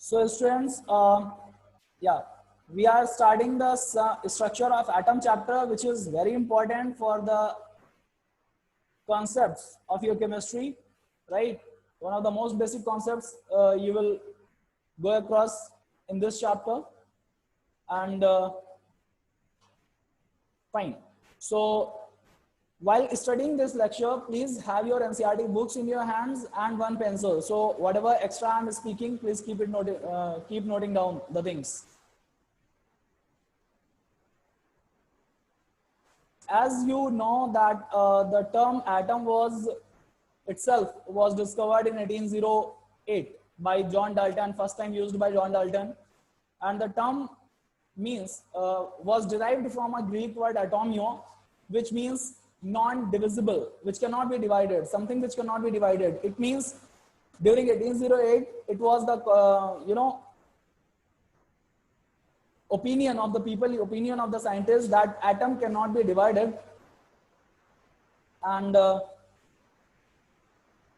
So students, yeah, we are starting the structure of atom chapter, which is very important for the concepts of your chemistry, right? One of the most basic concepts you will go across in this chapter. And fine. So while studying this lecture, please have your NCERT books in your hands and one pencil. So whatever extra I'm speaking, please keep noting down the things. As you know that the term atom was discovered in 1808 by John Dalton, first time used by John Dalton, and the term means was derived from a Greek word atomio, which means non-divisible, which cannot be divided, something which cannot be divided. It means during 1808 it was the opinion of the people, opinion of the scientists that atom cannot be divided. And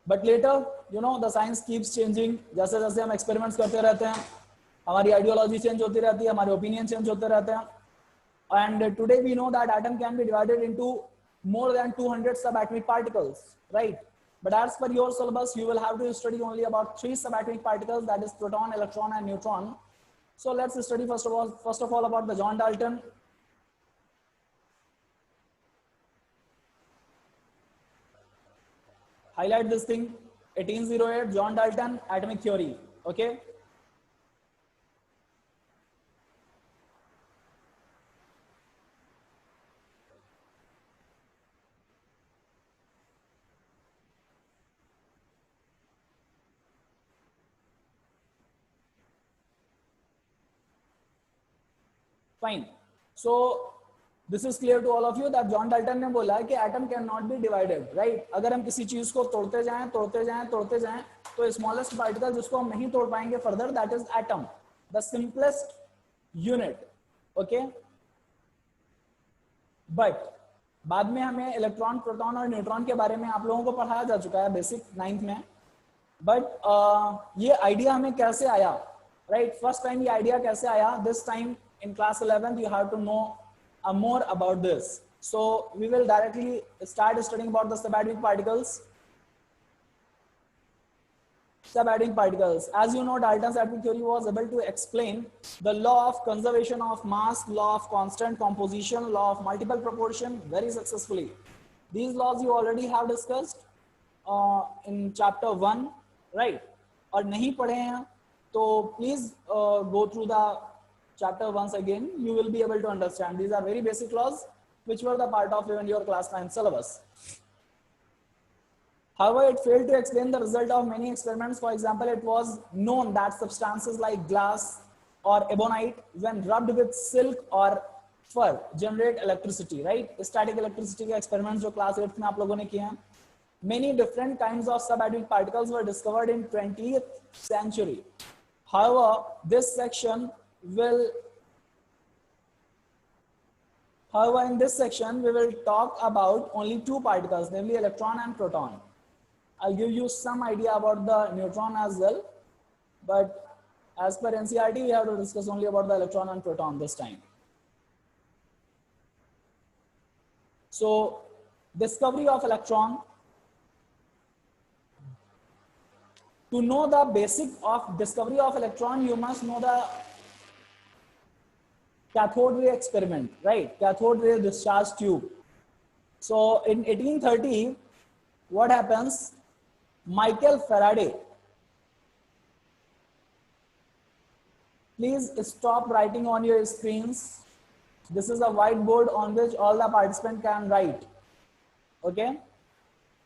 but later the science keeps changing. जैसे जैसे हम experiments करते रहते हैं, हमारी ideology change होती रहती है, हमारे opinion change होते रहते हैं. And today we know that atom can be divided into more than 200 subatomic particles, right? But as per your syllabus, you will have to study only about 3 subatomic particles, that is proton, electron, and neutron. So let's study first of all about the John Dalton. Highlight this thing, 1808, John Dalton, atomic theory, okay? Fine. So this is clear to all of you that John Dalton ने बोला है कि atom cannot be divided, right? अगर हम किसी चीज को तोड़ते जाएं तो smallest particle जिसको हम नहीं तोड़ पाएंगे further, that is atom, the simplest unit, okay? But बाद में हमें इलेक्ट्रॉन, प्रोटॉन और न्यूट्रॉन के बारे में आप लोगों को पढ़ाया जा चुका है बेसिक 9th में. बट ये आइडिया हमें कैसे आया, राइट? फर्स्ट टाइम ये आइडिया कैसे आया? This time in class 11th you have to know more about this. So we will directly start studying about the subatomic particles. Subatomic particles, as you know, Dalton's atomic theory was able to explain the law of conservation of mass, law of constant composition, law of multiple proportion very successfully. These laws you already have discussed in chapter 1, right? और नहीं पढ़े हैं तो please go through the chapter once again. You will be able to understand. These are very basic laws which were the part of even your class 9 syllabus. However, it failed to explain the result of many experiments. For example, it was known that substances like glass or ebonite, when rubbed with silk or fur, generate electricity, right? Static electricity के experiments जो class 8 में आप लोगों ने किए हैं. Many different kinds of subatomic particles were discovered in 20th century. However, in this section, we will talk about only 2 particles, namely electron and proton. I'll give you some idea about the neutron as well, but as per NCERT, we have to discuss only about the electron and proton this time. So, discovery of electron. To know the basic of discovery of electron, you must know the cathode ray experiment, right? Cathode ray discharge tube. So in 1830, what happens? Michael Faraday. Please stop writing on your screens. This is a whiteboard on which all the participants can write. Okay?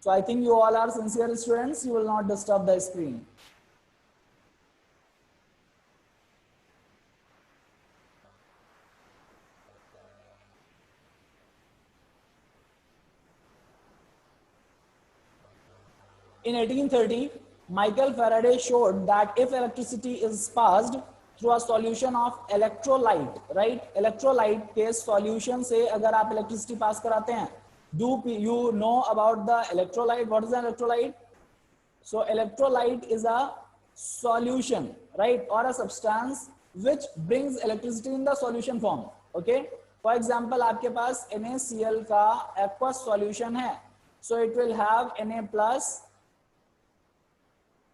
So I think you all are sincere students. You will not disturb the screen. In 1830, Michael Faraday showed that if electricity is passed through a solution of electrolyte, right? Electrolyte के solution से अगर आप electricity pass कराते हैं, do you know about the electrolyte? What is an electrolyte? So electrolyte is a solution, right, or a substance which brings electricity in the solution form. Okay, for example आपके पास NaCl का aqueous solution है, so it will have Na plus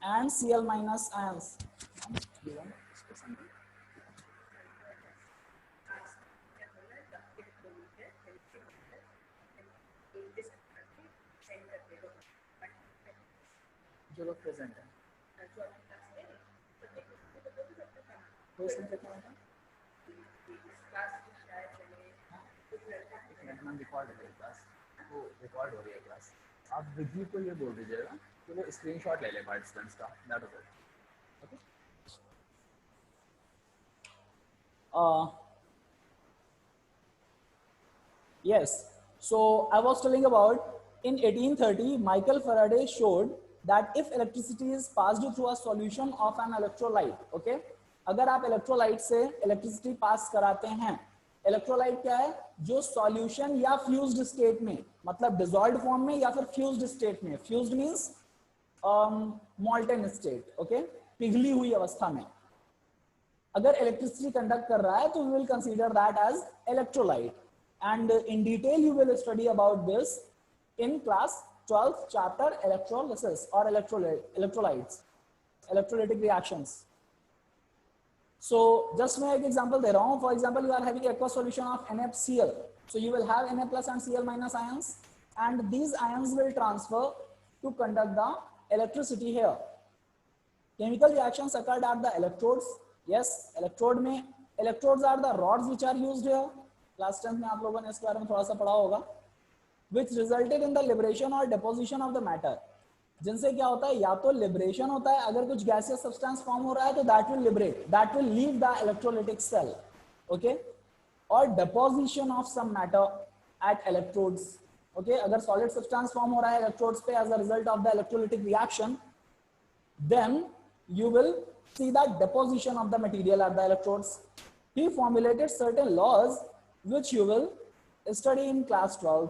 and Cl minus ions. जो लोग present हैं record हो रही है class, वो रिकॉर्ड हो रही है क्लास। आप विजी को ये बोल दीजिएगा कि वो स्क्रीनशॉट ले ले पार्टिसिपेंट्स का, that is it. Okay, yes, so I was telling about in 1830 Michael Faraday showed that if electricity is passed through a solution of an electrolyte, okay, अगर आप इलेक्ट्रोलाइट से इलेक्ट्रिसिटी पास कराते हैं, इलेक्ट्रोलाइट क्या है, जो सॉल्यूशन या फ्यूज्ड स्टेट में, मतलब डिसॉल्व्ड फॉर्म में या फिर फ्यूज्ड स्टेट में, fused means molten state, okay, पिघली हुई अवस्था में अगर इलेक्ट्रिसिटी कंडक्ट कर रहा है तो we will consider that as electrolyte, and in detail you will study about this in class 12th chapter electrolysis or electrolytes, electrolytic reactions. So just मैं एक example दे रहा हूँ. For example, you are having aqueous solution of NaCl, so you will have Na plus and Cl minus ions, and these ions will transfer to conduct the electricity here. Chemical reactions occurred at the electrodes. Yes, electrode में electrodes are the rods which are used here. Class 10 में आप लोगों ने इसके बारे में थोड़ा सा पढ़ा होगा. which resulted in the liberation or deposition of the matter, जिनसे क्या होता है, या तो लिबरेशन होता है, अगर कुछ गैसियस सब्सटेंस फॉर्म हो रहा है तो that will liberate, that will leave the electrolytic cell, okay, और deposition of some matter at electrodes, okay, अगर सॉलिड सब्सटेंस फॉर्म हो रहा है इलेक्ट्रोड्स पे as a result of the electrolytic reaction, then you will see the deposition of the material at the electrodes. He formulated certain laws which you will study in class 12.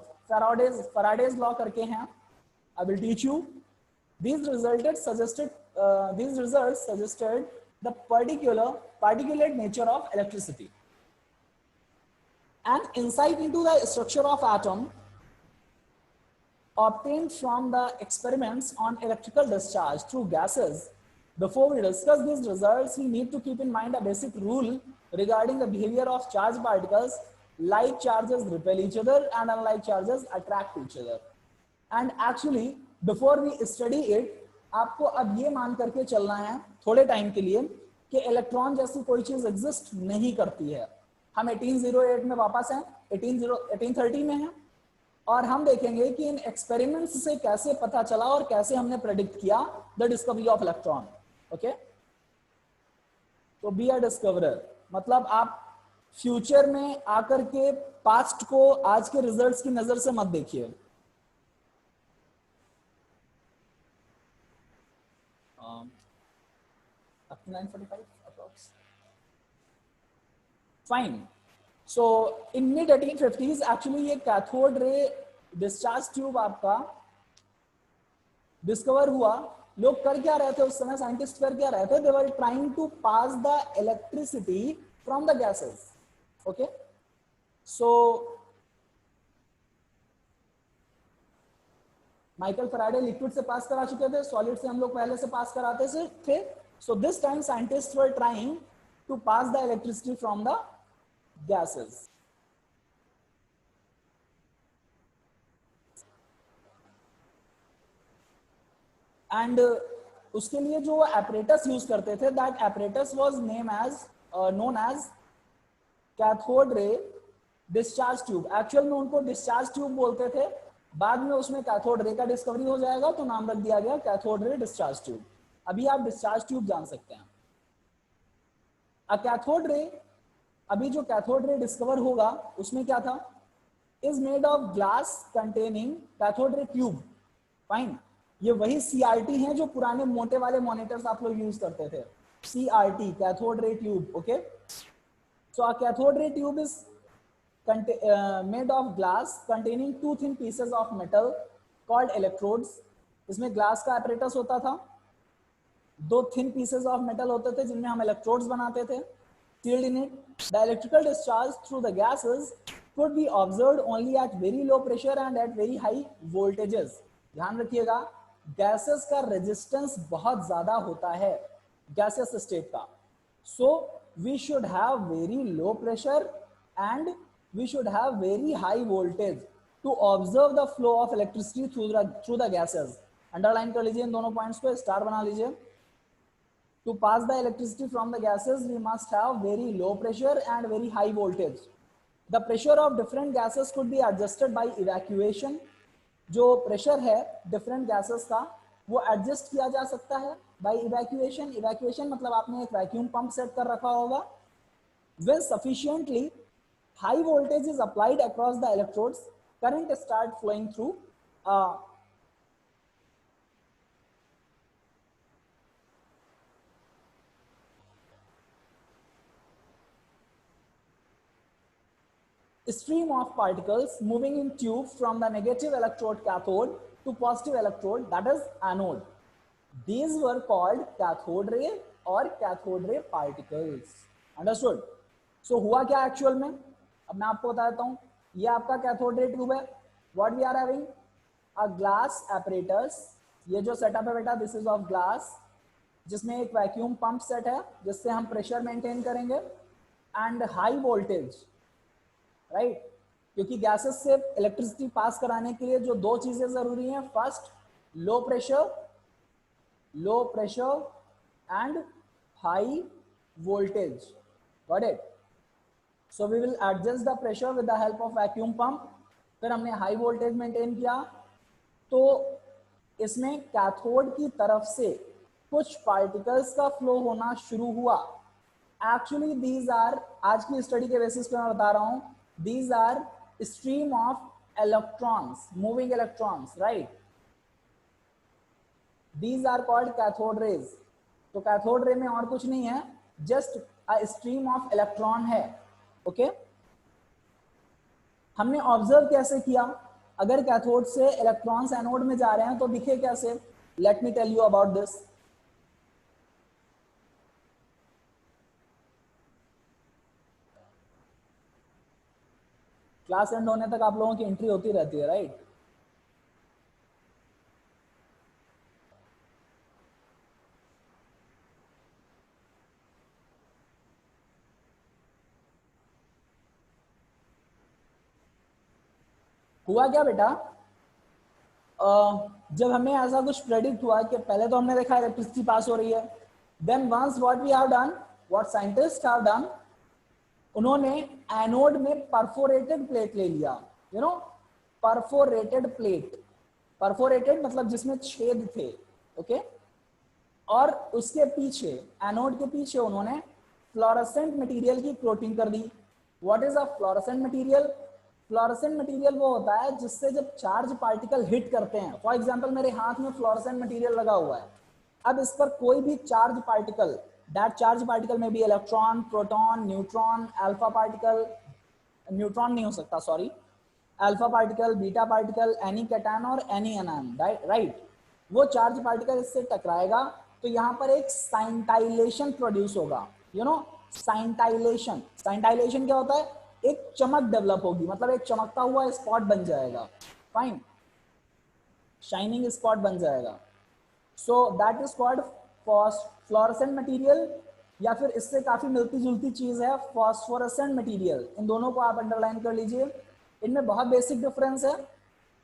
Faraday's law करके हैं, I will teach you. These results suggested the particulate nature of electricity. An insight into the structure of atom obtained from the experiments on electrical discharge through gases. Before we discuss these results, we need to keep in mind a basic rule regarding the behavior of charged particles. Like charges repel each other and unlike charges attract each other. And actually, before we study it, आपको अब ये मान करके चलना है थोड़े time के लिए कि इलेक्ट्रॉन जैसी कोई चीज एग्जिस्ट नहीं करती है. हम 1808 में वापस हैं, 1830 में हैं, और हम देखेंगे कि इन एक्सपेरिमेंट्स से कैसे पता चला और कैसे हमने प्रेडिक्ट किया the discovery of electron. Okay, तो बी अ डिस्कवरर, मतलब आप फ्यूचर में आकर के पास्ट को आज के रिजल्ट्स की नजर से मत देखिए. Fine. So in mid 1850s actually ये कैथोड रे डिस्चार्ज ट्यूब आपका डिस्कवर हुआ. लोग कर क्या रहे थे उस समय, साइंटिस्ट कर क्या रहे थे, they were trying to pass the electricity from the gases. Okay, so Michael Faraday liquid से पास करा चुके थे, सॉलिड से हम लोग पहले से पास कराते थे. So this time scientist were trying to pass the electricity from the gases. And उसके लिए जो एपरेटस यूज करते थे, that apparatus was known as cathode ray discharge tube. Actual में उनको डिस्चार्ज ट्यूब बोलते थे, बाद में उसमें कैथोड रे का डिस्कवरी हो जाएगा तो नाम रख दिया गया कैथोड रे डिस्चार्ज ट्यूब. अभी आप डिस्चार्ज ट्यूब जान सकते हैं. अ कैथोड रे, अभी जो कैथोड रे डिस्कवर होगा उसमें क्या था, is made of glass containing cathode ray tube. Fine, ये वही CRT हैं जो पुराने मोटे वाले मॉनिटर्स आप लोग यूज करते थे. CRT, cathode ray tube. Okay, so a cathode ray tube is made of glass containing two thin pieces of metal called electrodes. इसमें ग्लास का apparatus होता था दो थिन पीसेस ऑफ मेटल होते थे जिनमें हम इलेक्ट्रोड्स बनाते थे. Sealed in it, the electrical discharge through the gases could be observed only at very low pressure and at very high voltages. ध्यान रखिएगा, गैसेस का रेजिस्टेंस बहुत ज्यादा होता है गैसेस स्टेट का. So we should have very low pressure and we should have very high voltage to observe the flow of electricity through the gases. Underline कर लीजिए इन दोनों पॉइंट्स को, स्टार बना लीजिए. To pass the electricity from the gases, we must have very low pressure and very high voltage. The pressure of different gases could be adjusted by evacuation. जो pressure है different gases का वो adjust किया जा सकता है bye evacuation. Evacuation मतलब आपने एक वैक्यूम पंप सेट कर रखा होगा. When sufficiently high voltage is applied across the electrodes, current start flowing through stream of particles moving in tube from the negative electrode cathode to positive electrode, that is anode. These were called cathode ray or cathode ray particles. Understood? So हुआ क्या actual में, अब मैं आपको बता देता हूं. ये आपका कैथोड रे ट्यूब है. What we are having, a glass apparatus. ये जो सेटअप है बेटा, दिस इज ऑफ ग्लास, जिसमें एक वैक्यूम पंप सेट है जिससे हम प्रेशर मेंटेन करेंगे एंड हाई वोल्टेज, राइट. क्योंकि गैसेस से इलेक्ट्रिसिटी पास कराने के लिए जो दो चीजें जरूरी हैं, first low pressure and high voltage. Got it? So we will adjust the pressure with the help of vacuum pump. फिर हमने हाई वोल्टेज मेंटेन किया, तो इसमें कैथोड की तरफ से कुछ पार्टिकल्स का फ्लो होना शुरू हुआ. एक्चुअली दीज आर, आज की स्टडी के बेसिस पे मैं बता रहा हूं, these are stream of electrons, moving electrons, right? These are called cathode rays. तो कैथोड रे में और कुछ नहीं है, just a stream of electron है. ओके, हमने ऑब्जर्व कैसे किया, अगर कैथोड से इलेक्ट्रॉन्स एनोड में जा रहे हैं तो दिखे कैसे. Let me tell you about this. Class end होने तक आप लोगों की एंट्री होती रहती है, राइट? हुआ क्या बेटा, जब हमें ऐसा कुछ प्रेडिक्ट हुआ कि पहले तो हमने देखा इलेक्ट्रिसिटी पास हो रही है, then once what we have done, what scientist have done, उन्होंने एनोड में परफोरेटेड प्लेट ले लिया. You know, perforated plate, perforated मतलब जिसमें छेद थे. ओके, और उसके पीछे, एनोड के पीछे उन्होंने फ्लोरेसेंट मटेरियल की कोटिंग कर दी. What is a fluorescent material? Fluorescent material वो होता है जिससे जब चार्ज पार्टिकल हिट करते हैं, फॉर एग्जांपल मेरे हाथ में फ्लोरेसेंट मटेरियल लगा हुआ है, अब इस पर कोई भी charge particle, that charge particle में भी electron, proton, neutron, alpha particle, neutron नहीं हो सकता sorry, alpha particle, beta particle, any cation और एनी एनायन, राइट. वो चार्ज पार्टिकल इससे टकराएगा तो यहाँ पर एक साइंटाइलेशन प्रोड्यूस होगा. यू नो, साइंटाइलेशन, साइंटाइलेशन क्या होता है, एक चमक डेवलप होगी, मतलब एक चमकता हुआ स्पॉट बन जाएगा. फाइन, शाइनिंग स्पॉट बन जाएगा. So that is called fluorescent material, या फिर इससे काफी मिलती जुलती चीज है फॉस्फोरेसेंट मटेरियल. इन दोनों को आप अंडरलाइन कर लीजिए, इनमें बहुत बेसिक डिफरेंस है,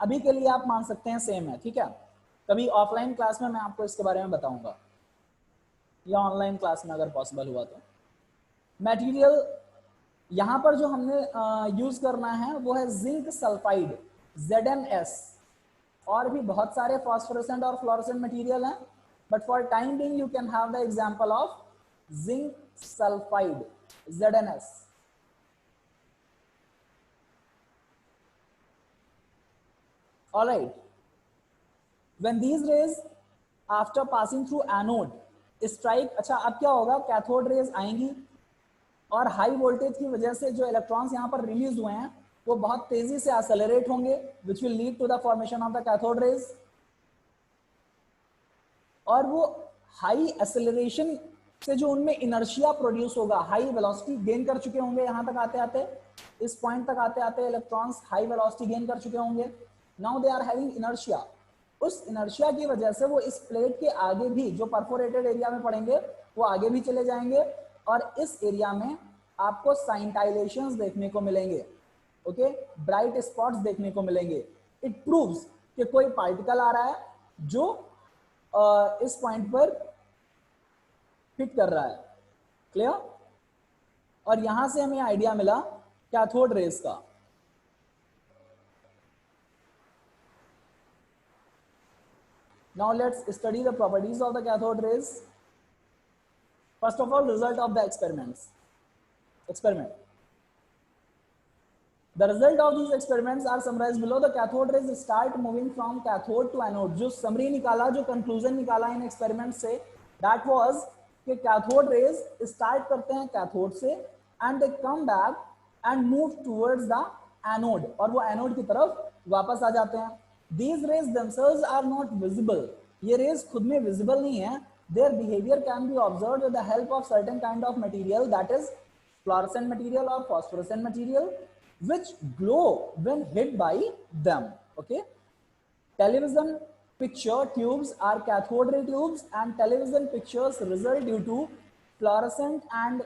अभी के लिए आप मान सकते हैं सेम है. ठीक है, कभी ऑफलाइन क्लास में मैं आपको इसके बारे में बताऊंगा, या ऑनलाइन क्लास में अगर पॉसिबल हुआ तो. मटेरियल यहाँ पर जो हमने यूज करना है वो है जिंक सल्फाइड, ZnS. और भी बहुत सारे फॉस्फोरेसेंट और फ्लोरेसेंट मटेरियल हैं, but for time being you can have the example of zinc sulphide, ZnS. All right. When these rays after passing through anode strike, अच्छा अब क्या होगा, कैथोड रेज आएंगी और हाई वोल्टेज की वजह से जो इलेक्ट्रॉन्स यहाँ पर रिलीज हुए हैं वो बहुत तेजी से एक्सेलरेट होंगे, which will lead to the formation of the cathode rays. और वो हाई एक्सेलरेशन से जो उनमें इनर्शिया प्रोड्यूस होगा, हाई वेलोसिटी गेन कर चुके होंगे, यहां तक आते आते, इस पॉइंट तक आते आते इलेक्ट्रॉन्स हाई वेलोसिटी गेन कर चुके होंगे। Now they are having inertia. उस इनर्शिया की वजह से वो इस प्लेट के आगे भी जो परफोरेटेड एरिया में पड़ेंगे वो आगे भी चले जाएंगे और इस एरिया में आपको साइंटाइलेशंस देखने को मिलेंगे, ओके, ब्राइट स्पॉट्स देखने को मिलेंगे। इट प्रूव्स कि कोई पार्टिकल आ रहा है जो इस पॉइंट पर हिट कर रहा है। क्लियर? और यहां से हमें आइडिया मिला कैथोड रेज का। Now let's study the properties of the cathode rays. First of all, result of the experiment. The result of these experiments are summarized below. The cathode rays start moving from cathode to anode. जो summary निकाला, जो conclusion निकाला इन experiment से, that was कि cathode rays start करते हैं cathode से and they come back and move towards the anode, और वो anode की तरफ वापस आ जाते हैं। These rays themselves are not visible. ये rays खुद में visible नहीं है। Their behavior can be observed with the help of certain kind of material, that is fluorescent material or phosphorescent material, which glow when hit by them. Okay. Television picture tubes are cathode ray tubes, and television pictures result due to fluorescent and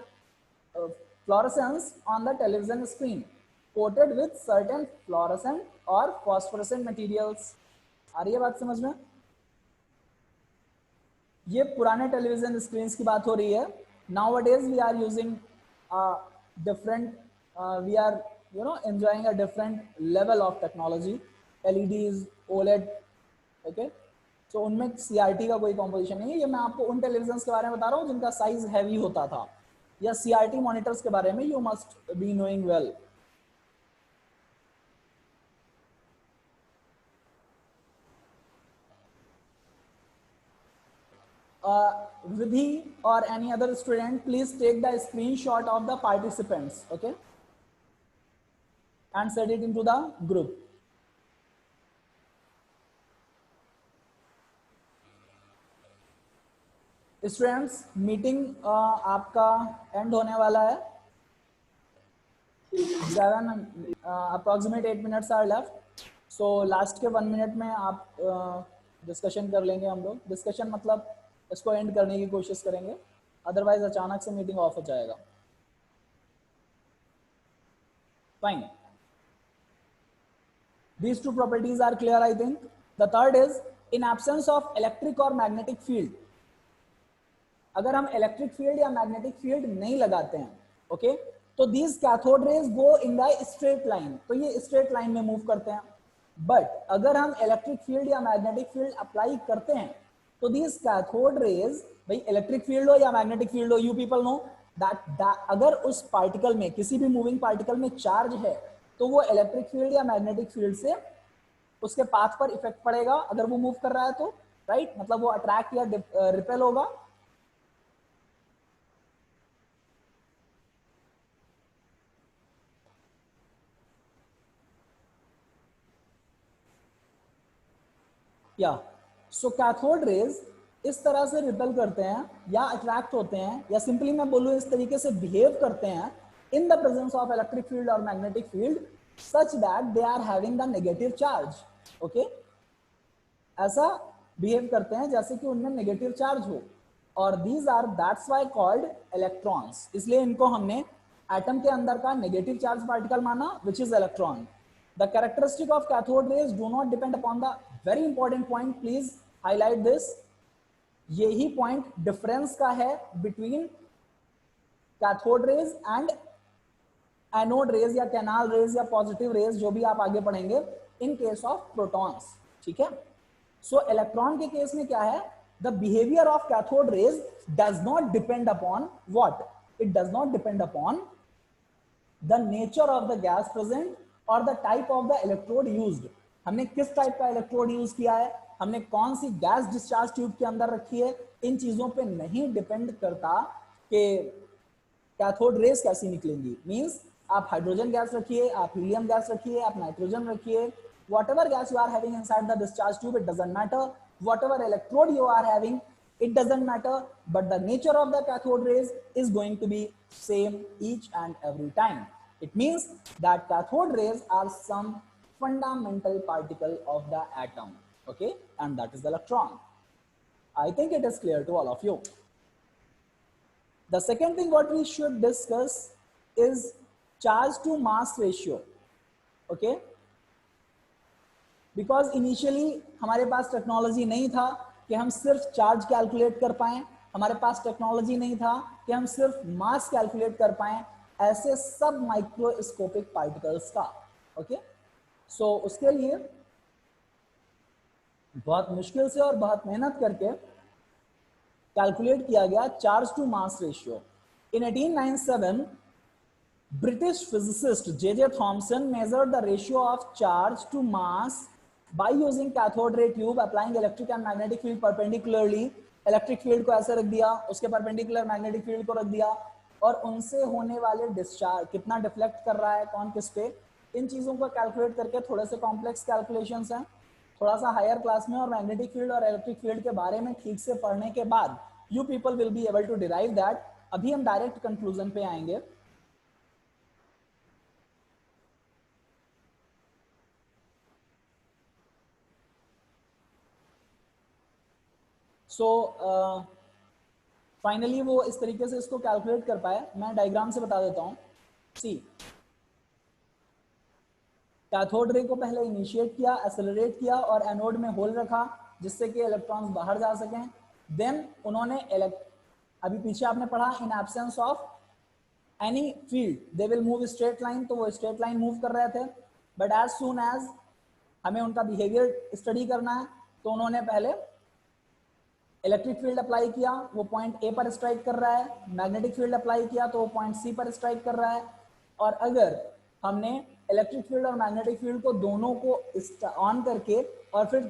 fluorescence on the television screen, coated with certain fluorescent और phosphorescent materials। आ रही है बात समझ में? ये पुराने television screens की बात हो रही है। Nowadays we are using different, we are enjoying a different level of technology, LEDs, OLED, okay? So उनमें CRT का कोई कॉम्पोजिशन नहीं है। ये मैं आपको उन टेलीविजन के बारे में बता रहा हूँ जिनका साइज हैवी होता था, या CRT मॉनिटर्स के बारे में you must be knowing well. Vidhi or any other student, please take the screenshot of the participants, okay, and send it into the group. Students, meeting आपका end होने वाला है। 7 approximate 8 minutes are left. So last के 1 minute में आप discussion कर लेंगे। हम लोग डिस्कशन मतलब इसको एंड करने की कोशिश करेंगे, अदरवाइज अचानक से मीटिंग ऑफ हो जाएगा। Fine, these two properties are clear, I think. The third is in absence of electric or magnetic field. अगर हम इलेक्ट्रिक फील्ड या मैग्नेटिक फील्ड नहीं लगाते हैं, ओके, तो these cathode rays go in the straight line, तो ये straight line में मूव करते हैं। बट अगर हम इलेक्ट्रिक फील्ड या मैग्नेटिक फील्ड अप्लाई करते हैं तो these cathode rays, भाई इलेक्ट्रिक फील्ड हो या मैग्नेटिक फील्ड हो, यू पीपल नो दैट अगर उस पार्टिकल में, किसी भी मूविंग पार्टिकल में चार्ज है तो वो इलेक्ट्रिक फील्ड या मैग्नेटिक फील्ड से उसके पाथ पर इफेक्ट पड़ेगा अगर वो मूव कर रहा है तो, राइट? मतलब वो अट्रैक्ट या रिपेल होगा। या सो कैथोड रेज इस तरह से रिपेल करते हैं या अट्रैक्ट होते हैं, या सिंपली मैं बोलूं इस तरीके से बिहेव करते हैं in the presence of electric field और magnetic field, such that they are having the negative charge. Okay, ऐसा बिहेव करते हैं जैसे कि उनमें नेगेटिव चार्ज हो, और these are that's why called electrons. इसलिए इनको हमने एटम के अंदर का नेगेटिव चार्ज पार्टिकल माना, which is electron. The characteristic of cathode raise do not depend upon the, very important point, please highlight this, यही पॉइंट डिफरेंस का है between cathode rays and anode rays या canal raise या positive raise, जो भी आप आगे पढ़ेंगे, इन केस ऑफ प्रोटॉन्स। ठीक है, सो इलेक्ट्रॉन के केस में क्या है, the behaviour of cathode rays does not depend upon what, it does not depend upon the nature of the gas present और the type of the electrode used. हमने किस type का इलेक्ट्रोड यूज किया है, हमने कौन सी गैस डिस्चार्ज ट्यूब के अंदर रखी है, इन चीजों पे नहीं डिपेंड करता कि कैथोड रेज कैसी निकलेंगी। मींस आप हाइड्रोजन गैस रखिए, आप हीलियम गैस रखिए, आप नाइट्रोजन रखिए, whatever gas you are having inside the discharge tube, it doesn't matter, whatever electrode you are having, it doesn't matter, but the nature of the cathode rays is going to be same each and every time. It means that cathode rays are some fundamental particle of the atom, okay, and that is the electron. I think it is clear to all of you. The second thing what we should discuss is charge to mass ratio, okay. Because initially हमारे पास technology नहीं था कि हम सिर्फ charge calculate कर पाएं, हमारे पास technology नहीं था कि हम सिर्फ मास कैलकुलेट कर पाएं ऐसे सब माइक्रोस्कोपिक पार्टिकल्स का, ओके। सो उसके लिए बहुत मुश्किल से और बहुत मेहनत करके कैलकुलेट किया गया charge to mass ratio. In 1897 British physicist J.J. Thomson measured the ratio of charge to mass by using cathode ray tube, applying electric and magnetic field perpendicularly. Electric field को ऐसे रख दिया, उसके परपेंडिकुलर मैग्नेटिक फील्ड को रख दिया, और उनसे होने वाले डिस्चार्ज कितना डिफ्लेक्ट कर रहा है कौन किस पे, इन चीजों को कैलकुलेट करके थोड़े से कॉम्प्लेक्स कैलकुलेशंस हैं, थोड़ा सा हायर क्लास में, और मैग्नेटिक फील्ड और इलेक्ट्रिक फील्ड के बारे में ठीक से पढ़ने के बाद you people will be able to derive that. अभी हम डायरेक्ट कंक्लूजन पे आएंगे। सो फाइनली वो इस तरीके से इसको कैलकुलेट कर पाए। मैं डायग्राम से बता देता हूँ। सी, कैथोड रे को पहले इनिशिएट किया, एक्सेलरेट किया और एनोड में होल रखा जिससे कि इलेक्ट्रॉन्स बाहर जा सकें। देन उन्होंने अभी पीछे आपने पढ़ा, in absence of any field they will move straight line, तो वो स्ट्रेट लाइन मूव कर रहे थे। बट एज सून एज हमें उनका बिहेवियर स्टडी करना है, तो उन्होंने पहले इलेक्ट्रिक फील्ड अप्लाई किया, वो पॉइंट ए पर स्ट्राइक कर रहा है, मैग्नेटिक फील्ड अप्लाई किया तो वो पॉइंट सी पर स्ट्राइक कर रहा है। और अगर हमने इलेक्ट्रिक फील्ड और मैग्नेटिक फील्ड को दोनों को ऑन करके और फिर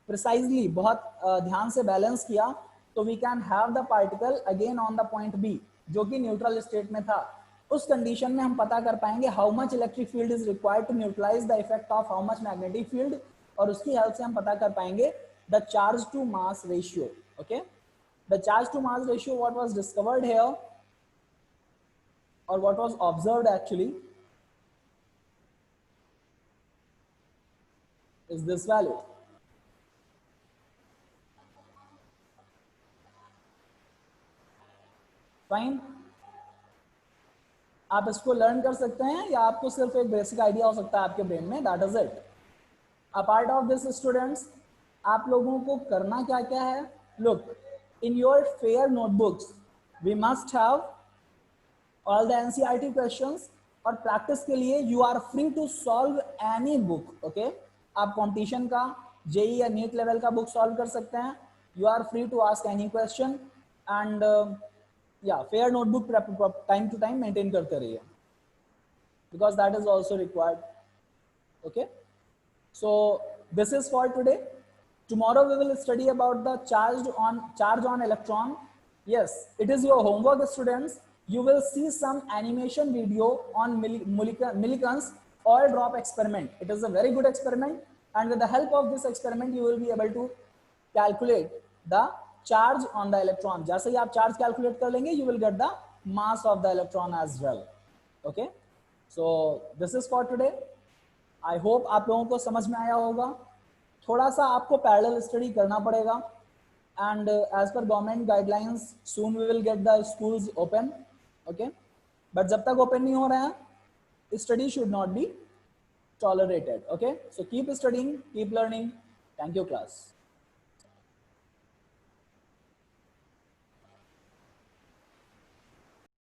प्रिसाइजली बहुत ध्यान से बैलेंस किया, तो we can have the particle again on the point B जो कि न्यूट्रल स्टेट में था। उस कंडीशन में हम पता कर पाएंगे how much electric field is required to neutralise the effect of how much magnetic field, और उसकी हेल्प से हम पता कर पाएंगे the charge to mass ratio, okay. The charge to mass ratio, what was discovered here or what was observed actually is this value. Fine, आप इसको learn कर सकते हैं या आपको सिर्फ एक बेसिक आइडिया हो सकता है आपके ब्रेन में, that is it. Apart of this students, आप लोगों को करना क्या क्या है, look in your fair notebooks we must have all the NCERT questions, और प्रैक्टिस के लिए you are free to solve any book, okay. आप कंपटीशन का, जेई या नीट लेवल का बुक सॉल्व कर सकते हैं, you are free to ask any question, and your fair notebook time to time maintain करते रहिए because that is also required, okay. So this is for today. Tomorrow we will study about the charge on electron. Yes, it is your homework, students. You will see some animation video on Millikan's oil drop experiment. It is a very good experiment, and with the help of this experiment you will be able to calculate the charge on the electron. जैसे ही आप charge calculate कर लेंगे, you will get the mass of the electron as well. Okay, so this is for today. I hope आप लोगों को समझ में आया होगा। थोड़ा सा आपको पैरेलल स्टडी करना पड़ेगा, and as per government guidelines soon we will get the schools open, okay. But जब तक ओपन नहीं हो रहे हैं, study should not be tolerated, okay. So keep studying, keep learning. Thank you class.